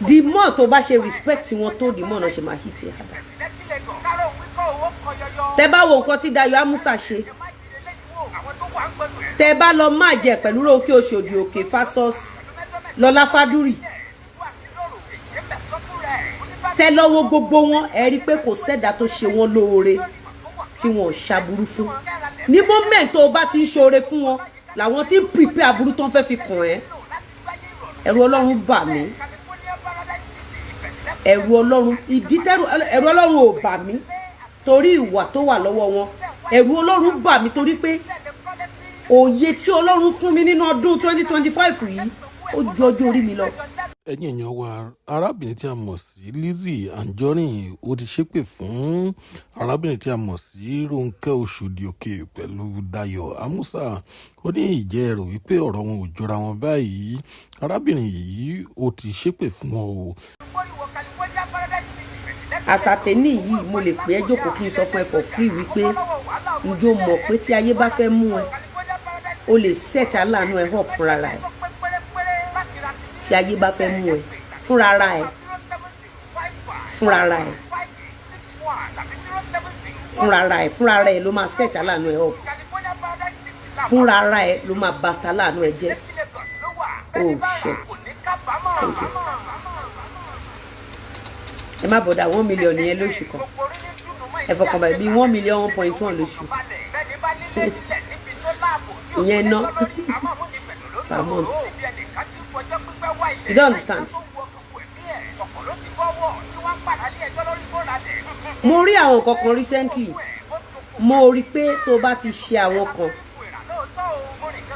the more tó bá ṣe respect wọn tó the more náà ṣe máa hit ẹ hada. Tẹ́ bá wo nǹkan tí Dayo Amusa ṣe, tẹ́ bá lọ má jẹ pẹ̀lú Ronke Oshodi Oke fasos Lọlá Fádúrì, tẹ́ lọ wo gbogbo wọn ẹ rí pé kò sẹ́dá tó ṣe wọn lóore tí wọn ò ṣàbùrú fún. Ní moment tó bá ti ń ṣoore fún wọn làwọn tí ń prepare aburú tó ń fẹ́ fi kàn ẹ́. Ẹ̀rù Ọlọ́run bà mí, ẹ̀rù Ọlọ́run, ìdí tẹ́rù ẹ̀rù Ọlọ́run ò bà mí torí ìwà tó wà lọ́wọ́ wọn. Ẹ̀rù Ọlọ́run bà mí torí pé òye tí Ọlọ́run fún mi nínú ọdún 2025 yìí ó ju ọjọ́ orí mi lọ. Ẹ̀yin èèyàn wa, arábìnrin tí a mọ̀ sí Lizzy Anjorin ó ti ṣépè fún arábìnrin tí a mọ̀ sí Ronke Oshodi Oke pẹ̀lú Dayo Amusa. Ó ní ìjẹ́ rò wípé ọ̀rọ̀ wọn ò jọra wọn báyìí. Arábìnrin yìí ó ti ṣépè fún wọn o. Àsàtẹ́nì yìí mo lè pè ẹ́ jókòó kí n sọ fún ẹ for free wípé ǹjọ́ mọ̀ pé tí ayé bá fẹ́ mú ẹ o lè set aláàánú ẹ up fúnra ẹ. Tí ayé bá fẹ́ mú ẹ fúnra ẹ fúnra ẹ ló máa set aláàánú ẹ up, fúnra ẹ ló máa bàtà aláàánú ẹ jẹ́. Oh shit, thank you. Ẹ má bọ̀dà 1 million yẹn lóṣù kan, ẹ fọkàn báyìí bí 1 million 1.1 lóṣù ìyẹn ná per month. You don't understand? Mo rí àwọn kankan recently, mo rí pé tó bá ti ṣe àwọn kan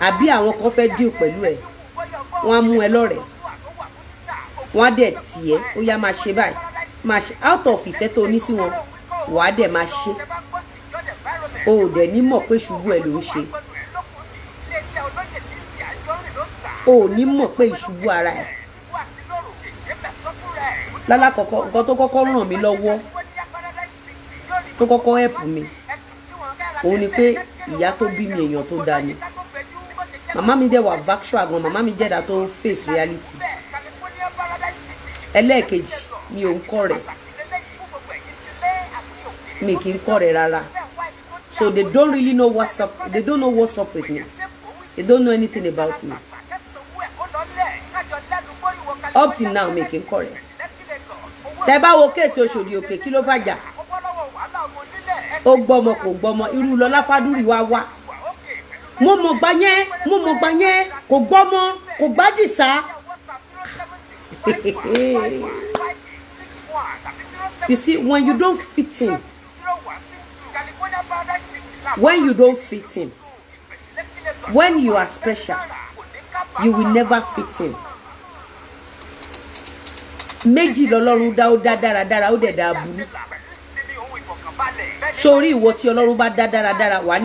àbí àwọn kan fẹ́ deal pẹ̀lú ẹ, wọ́n á mú ẹ lọ́rẹ̀ẹ́, wọ́n á dẹ̀ tì ẹ́, ó yá máa ṣe báyìí, máa ṣe out of ìfẹ́ tó ní sí wọn, wàá dẹ̀ máa ṣe. O ò dẹ̀ ní mọ̀ pé ṣubú ẹ ló ń ṣe, o ò ní mọ̀ pé ìṣubú ara ẹ̀. Lálákọ̀ọ́kọ́ nǹkan tó kọ́kọ́ ràn mí lọ́wọ́, tó kọ́kọ́ help mi, òun ni pé ìyá tó bí mi èèyàn tó dáa ni. Màmá mi dẹ̀ wà factual gan, màmá mi jẹ́dá tó face reality. Ẹlẹ́ẹ̀kejì mi ò ń kọ́ rẹ̀, mi kì í kọ́ rẹ̀ rárá. So they don't really know what's up, they don't know what's up with me, they don't know anything about me. Up till now mi kì í kọ́ rẹ̀. Tẹ́ bá wo kéèsì Oshodi Oke kí ló fàjà? Ó gbọ́mọ kò gbọ́mọ, irú Lọlá Fádúrì wá. Mo mọ̀ gbà yẹn, kò gbọ́mọ, kò gbádìsá. You see, when you don't fit in, when you are special, you will never fit in. Méjì lọ́lọ́run dá, ó dá dáradára, ó dẹ̀ dá burú. Sórí ìwọ tí Ọlọ́run bá dá dáradára wà